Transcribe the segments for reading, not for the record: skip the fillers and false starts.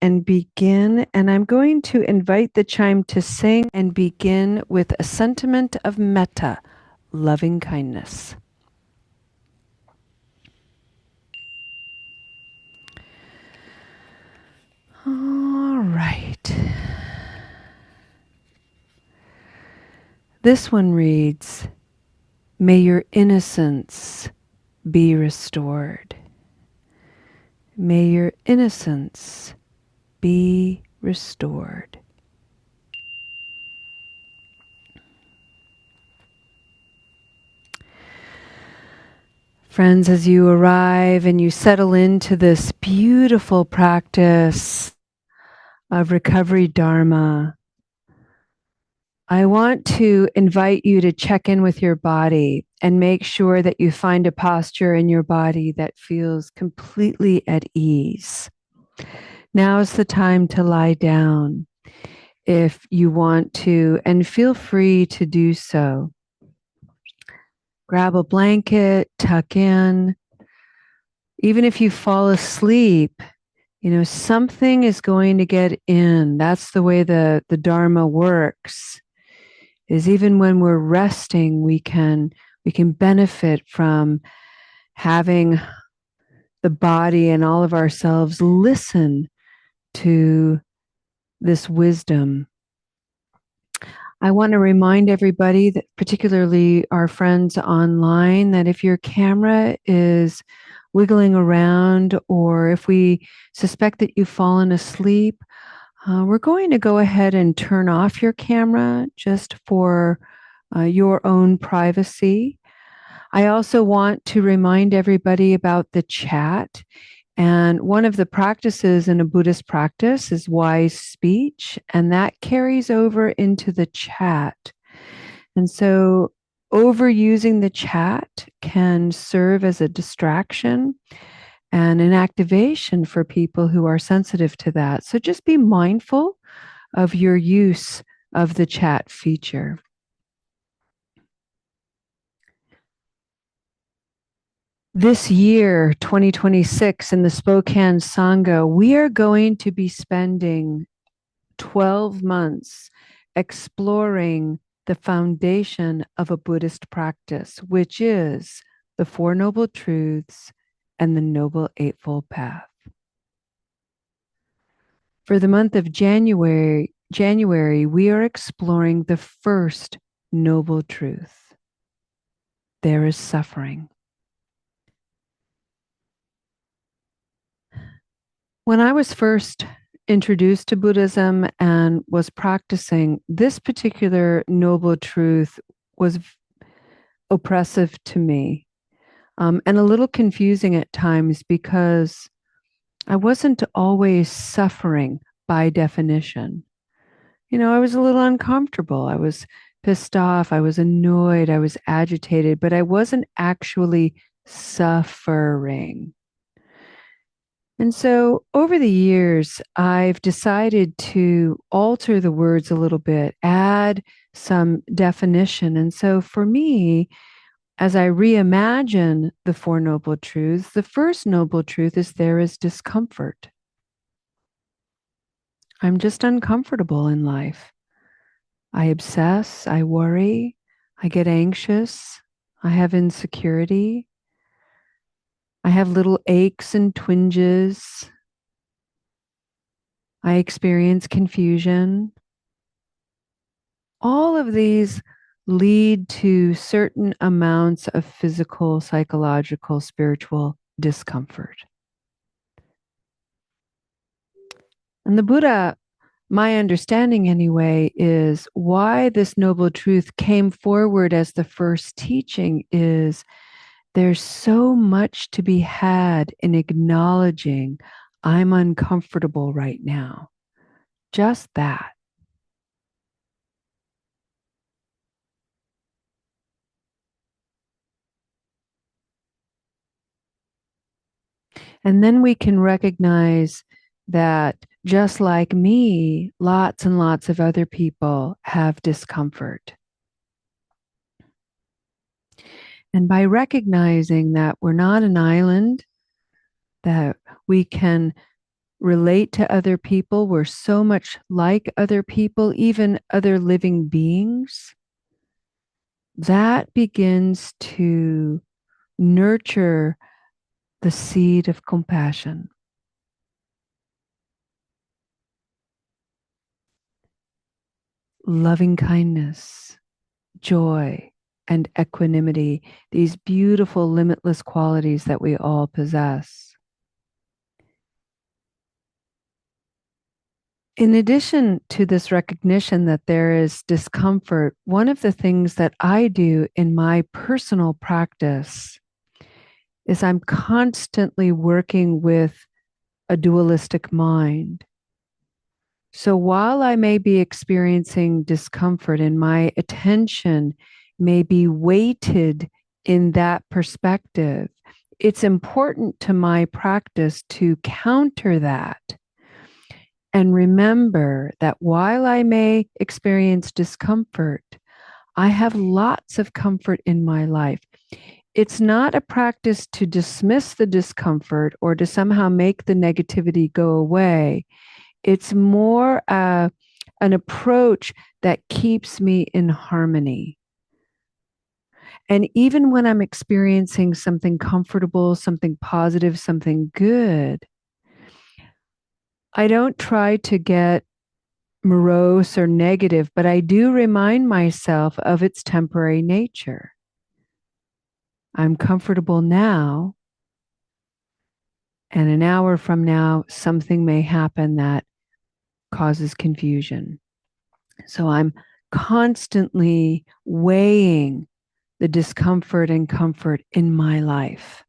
and begin, and I'm going to invite the chime to sing and begin with a sentiment of metta, loving kindness. All right. This one reads, may your innocence be restored. May your innocence be restored. Friends, as you arrive and you settle into this beautiful practice of recovery dharma, I want to invite you to check in with your body and make sure that you find a posture in your body that feels completely at ease. Now is the time to lie down if you want to, and feel free to do so. Grab a blanket, tuck in. Even if you fall asleep, something is going to get in. That's the way the Dharma works, is even when we're resting, we can benefit from having the body and all of ourselves listen to this wisdom. I want to remind everybody, that particularly our friends online, that if your camera is wiggling around or if we suspect that you've fallen asleep, we're going to go ahead and turn off your camera just for your own privacy. I also want to remind everybody about the chat. And one of the practices in a Buddhist practice is wise speech, and that carries over into the chat. And so overusing the chat can serve as a distraction and an activation for people who are sensitive to that. So just be mindful of your use of the chat feature. This year, 2026, in the Spokane Sangha, we are going to be spending 12 months exploring the foundation of a Buddhist practice, which is the Four Noble Truths and the Noble Eightfold Path. For the month of January, we are exploring the first noble truth. There is suffering. When I was first introduced to Buddhism and was practicing, this particular noble truth was oppressive to me, and a little confusing at times because I wasn't always suffering by definition. I was a little uncomfortable. I was pissed off. I was annoyed. I was agitated, but I wasn't actually suffering. And so over the years, I've decided to alter the words a little bit, add some definition. And so for me, as I reimagine the Four Noble Truths, the first noble truth is there is discomfort. I'm just uncomfortable in life. I obsess, I worry, I get anxious, I have insecurity. I have little aches and twinges. I experience confusion. All of these lead to certain amounts of physical, psychological, spiritual discomfort. And the Buddha, my understanding anyway, is why this noble truth came forward as the first teaching is there's so much to be had in acknowledging I'm uncomfortable right now. Just that. And then we can recognize that just like me, lots and lots of other people have discomfort. And by recognizing that we're not an island, that we can relate to other people. We're so much like other people, even other living beings. That begins to nurture the seed of compassion. Loving kindness, joy, and equanimity, these beautiful, limitless qualities that we all possess. In addition to this recognition that there is discomfort, one of the things that I do in my personal practice is I'm constantly working with a dualistic mind. So while I may be experiencing discomfort and my attention may be weighted in that perspective, it's important to my practice to counter that and remember that while I may experience discomfort, I have lots of comfort in my life. It's not a practice to dismiss the discomfort or to somehow make the negativity go away. It's more an approach that keeps me in harmony. And even when I'm experiencing something comfortable, something positive, something good, I don't try to get morose or negative, but I do remind myself of its temporary nature. I'm comfortable now, and an hour from now, something may happen that causes confusion. So I'm constantly weighing the discomfort and comfort in my life.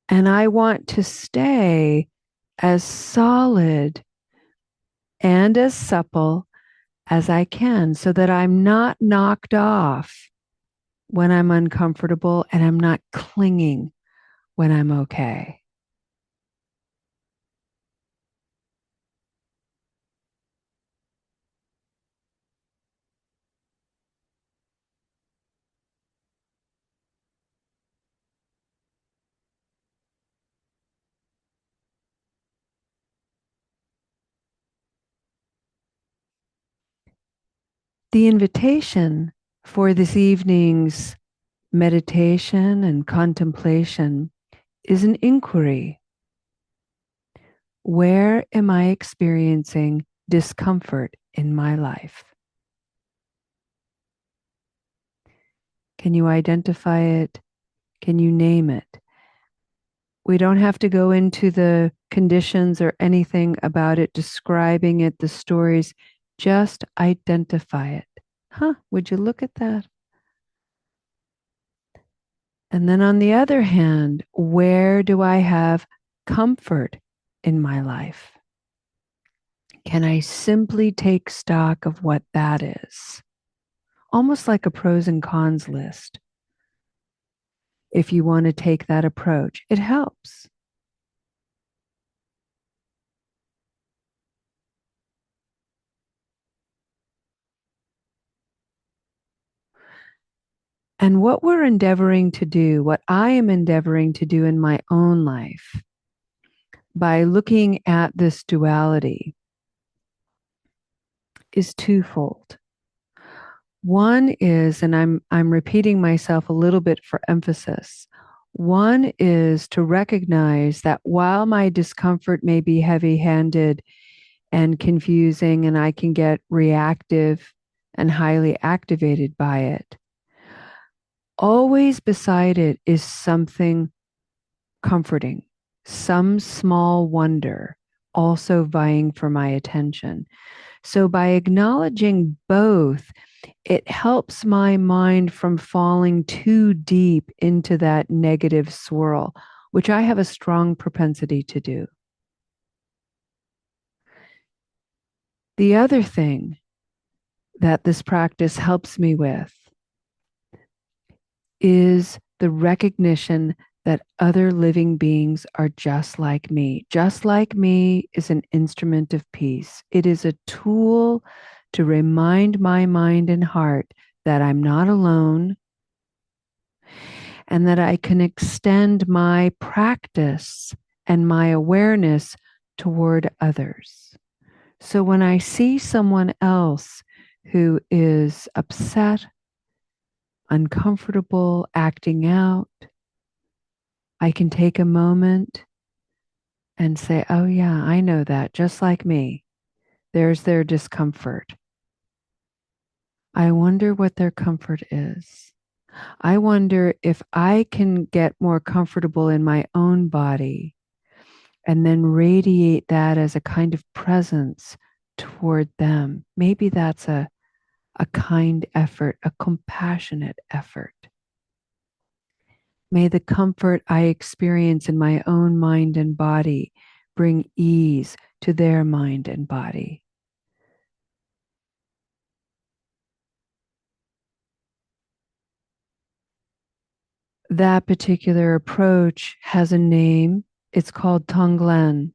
And I want to stay as solid and as supple as I can so that I'm not knocked off when I'm uncomfortable and I'm not clinging when I'm okay. The invitation for this evening's meditation and contemplation is an inquiry. Where am I experiencing discomfort in my life? Can you identify it? Can you name it? We don't have to go into the conditions or anything about it, describing it, the stories. Just identify it. Would you look at that? And then on the other hand, where do I have comfort in my life? Can I simply take stock of what that is? Almost like a pros and cons list. If you want to take that approach, it helps. And what we're endeavoring to do, what I am endeavoring to do in my own life, by looking at this duality, is twofold. One is, and I'm repeating myself a little bit for emphasis. One is to recognize that while my discomfort may be heavy-handed and confusing, and I can get reactive and highly activated by it, always beside it is something comforting, some small wonder also vying for my attention. So by acknowledging both, it helps my mind from falling too deep into that negative swirl, which I have a strong propensity to do. The other thing that this practice helps me with is the recognition that other living beings are just like me. Just like me is an instrument of peace. It is a tool to remind my mind and heart that I'm not alone and that I can extend my practice and my awareness toward others. So when I see someone else who is upset, uncomfortable, acting out, I can take a moment and say, oh, yeah, I know that, just like me. There's their discomfort. I wonder what their comfort is. I wonder if I can get more comfortable in my own body and then radiate that as a kind of presence toward them. Maybe that's a kind effort, a compassionate effort. May the comfort I experience in my own mind and body bring ease to their mind and body. That particular approach has a name. It's called Tonglen.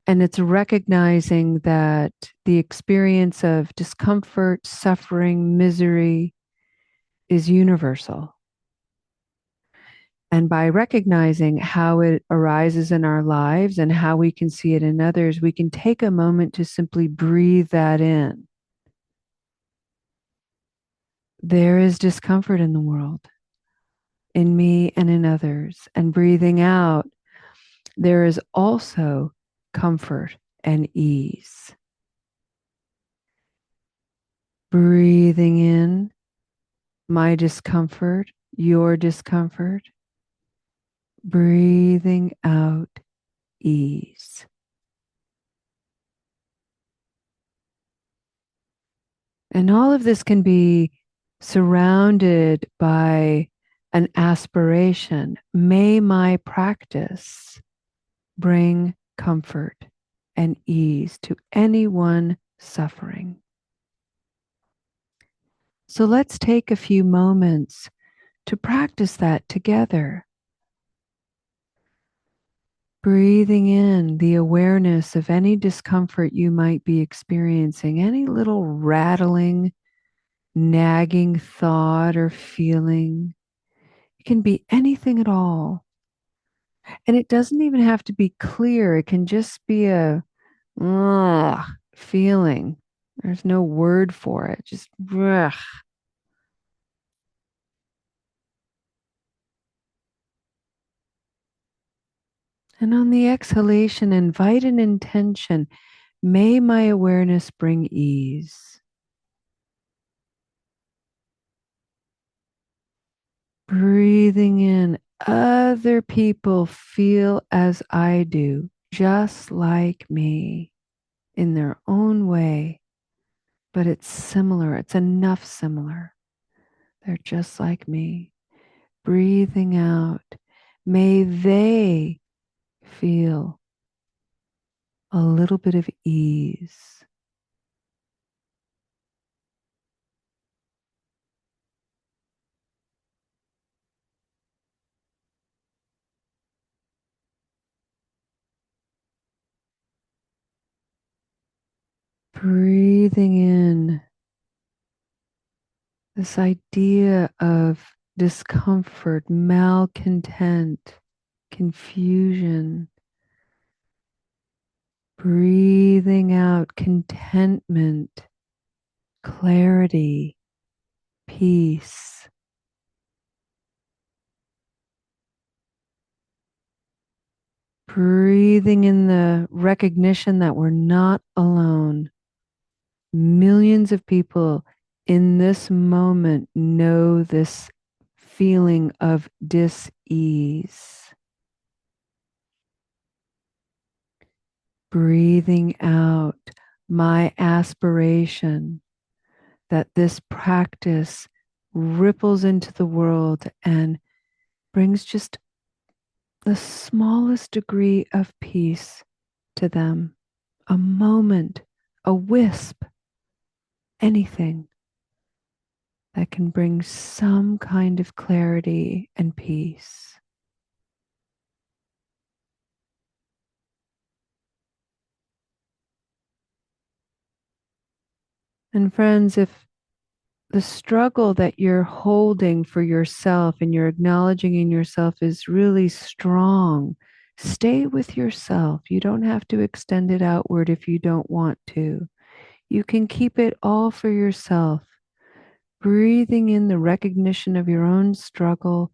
And it's recognizing that the experience of discomfort, suffering, misery is universal. And by recognizing how it arises in our lives and how we can see it in others, we can take a moment to simply breathe that in. There is discomfort in the world, in me and in others. And breathing out, there is also comfort and ease. Breathing in my discomfort, your discomfort. Breathing out ease. And all of this can be surrounded by an aspiration. May my practice bring comfort and ease to anyone suffering. So let's take a few moments to practice that together. Breathing in the awareness of any discomfort you might be experiencing, any little rattling, nagging thought or feeling. It can be anything at all. And it doesn't even have to be clear. It can just be a feeling. There's no word for it. Just ugh. And on the exhalation, invite an intention. May my awareness bring ease. Breathing in, other people feel as I do, just like me, in their own way, but it's similar. It's enough similar. They're just like me. Breathing out, may they feel a little bit of ease. Breathing in this idea of discomfort, malcontent, confusion. Breathing out contentment, clarity, peace. Breathing in the recognition that we're not alone. Millions of people in this moment know this feeling of dis-ease. Breathing out my aspiration that this practice ripples into the world and brings just the smallest degree of peace to them. A moment, a wisp, anything that can bring some kind of clarity and peace. And friends, if the struggle that you're holding for yourself and you're acknowledging in yourself is really strong. Stay with yourself. You don't have to extend it outward if you don't want to. You can keep it all for yourself, breathing in the recognition of your own struggle,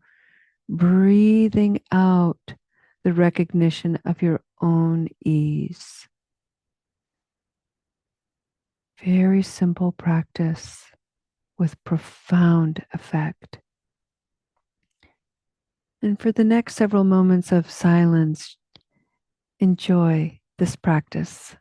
breathing out the recognition of your own ease. Very simple practice with profound effect. And for the next several moments of silence, enjoy this practice.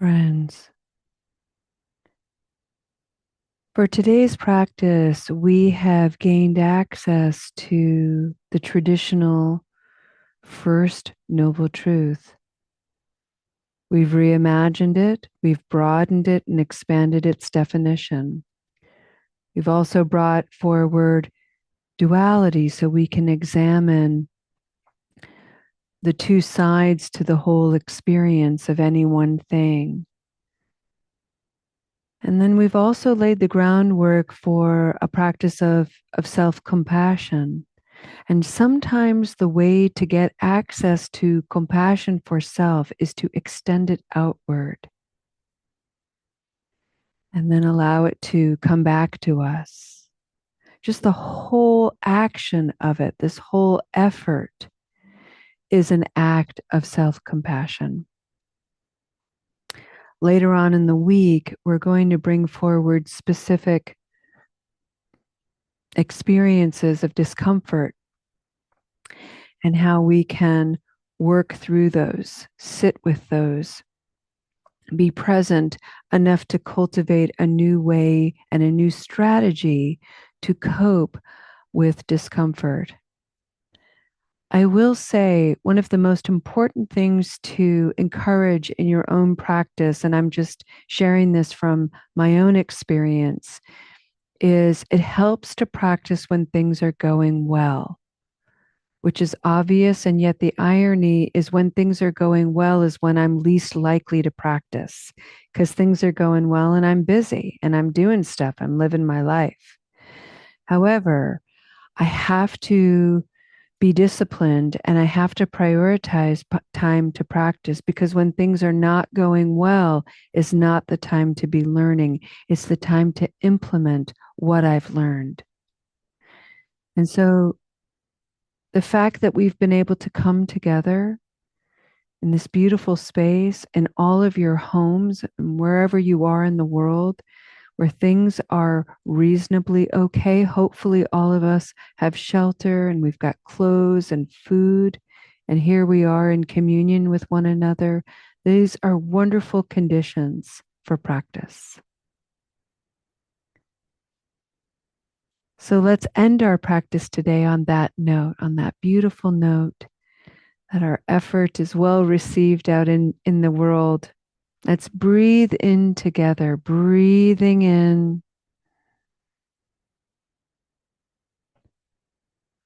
Friends, for today's practice, we have gained access to the traditional first noble truth. We've reimagined it, we've broadened it and expanded its definition. We've also brought forward duality so we can examine the two sides to the whole experience of any one thing. And then we've also laid the groundwork for a practice of self-compassion. And sometimes the way to get access to compassion for self is to extend it outward and then allow it to come back to us. Just the whole action of it, this whole effort, is an act of self-compassion. Later on in the week, we're going to bring forward specific experiences of discomfort and how we can work through those, sit with those, be present enough to cultivate a new way and a new strategy to cope with discomfort. I will say one of the most important things to encourage in your own practice, and I'm just sharing this from my own experience, is it helps to practice when things are going well, which is obvious. And yet the irony is when things are going well is when I'm least likely to practice because things are going well and I'm busy and I'm doing stuff. I'm living my life. However, I have to be disciplined and I have to prioritize time to practice because when things are not going well is not the time to be learning. It's the time to implement what I've learned. And so the fact that we've been able to come together in this beautiful space in all of your homes and wherever you are in the world, where things are reasonably okay. Hopefully, all of us have shelter and we've got clothes and food. And here we are in communion with one another. These are wonderful conditions for practice. So let's end our practice today on that note, on that beautiful note, that our effort is well received out in the world. Let's breathe in together, breathing in,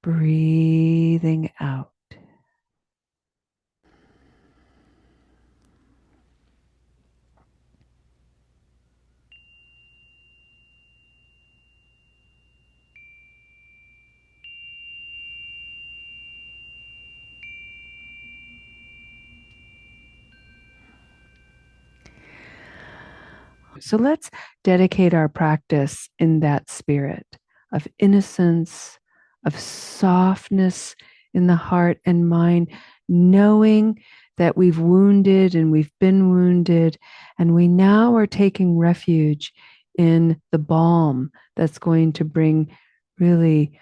breathing out. So let's dedicate our practice in that spirit of innocence, of softness in the heart and mind, knowing that we've wounded and we've been wounded, and we now are taking refuge in the balm that's going to bring really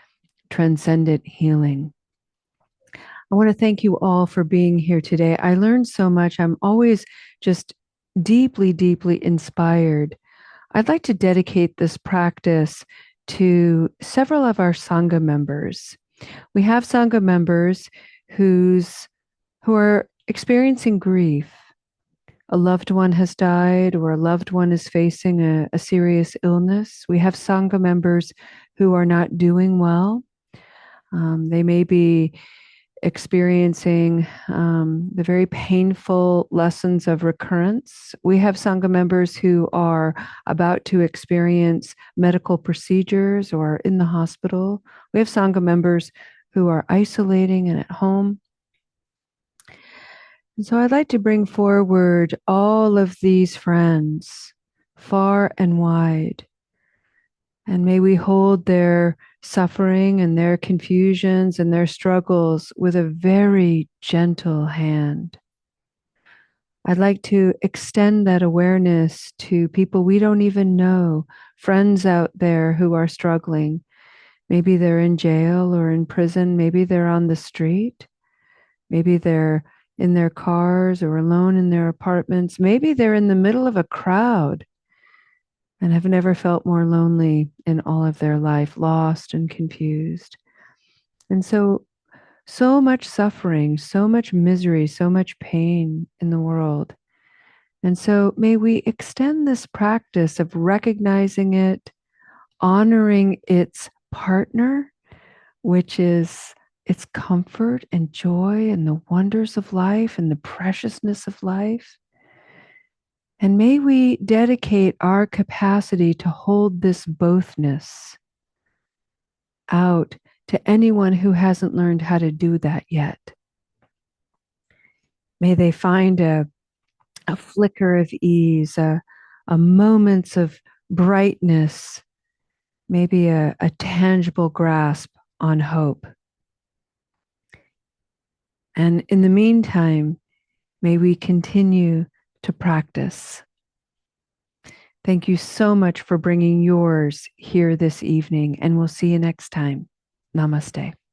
transcendent healing. I want to thank you all for being here today. I learned so much. I'm always just deeply, deeply inspired. I'd like to dedicate this practice to several of our Sangha members. We have Sangha members who are experiencing grief. A loved one has died or a loved one is facing a serious illness. We have Sangha members who are not doing well. They may be experiencing the very painful lessons of recurrence. We have Sangha members who are about to experience medical procedures or in the hospital. We have Sangha members who are isolating and at home. And so I'd like to bring forward all of these friends, far and wide. And may we hold their suffering and their confusions and their struggles with a very gentle hand. I'd like to extend that awareness to people we don't even know, friends out there who are struggling. Maybe they're in jail or in prison. Maybe they're on the street. Maybe they're in their cars or alone in their apartments. Maybe they're in the middle of a crowd and have never felt more lonely in all of their life, lost and confused. And so much suffering, so much misery, so much pain in the world. And so may we extend this practice of recognizing it, honoring its partner, which is its comfort and joy and the wonders of life and the preciousness of life. And may we dedicate our capacity to hold this bothness out to anyone who hasn't learned how to do that yet. May they find a flicker of ease, a moments of brightness, maybe a tangible grasp on hope. And in the meantime, may we continue to practice. Thank you so much for bringing yours here this evening, and we'll see you next time. Namaste.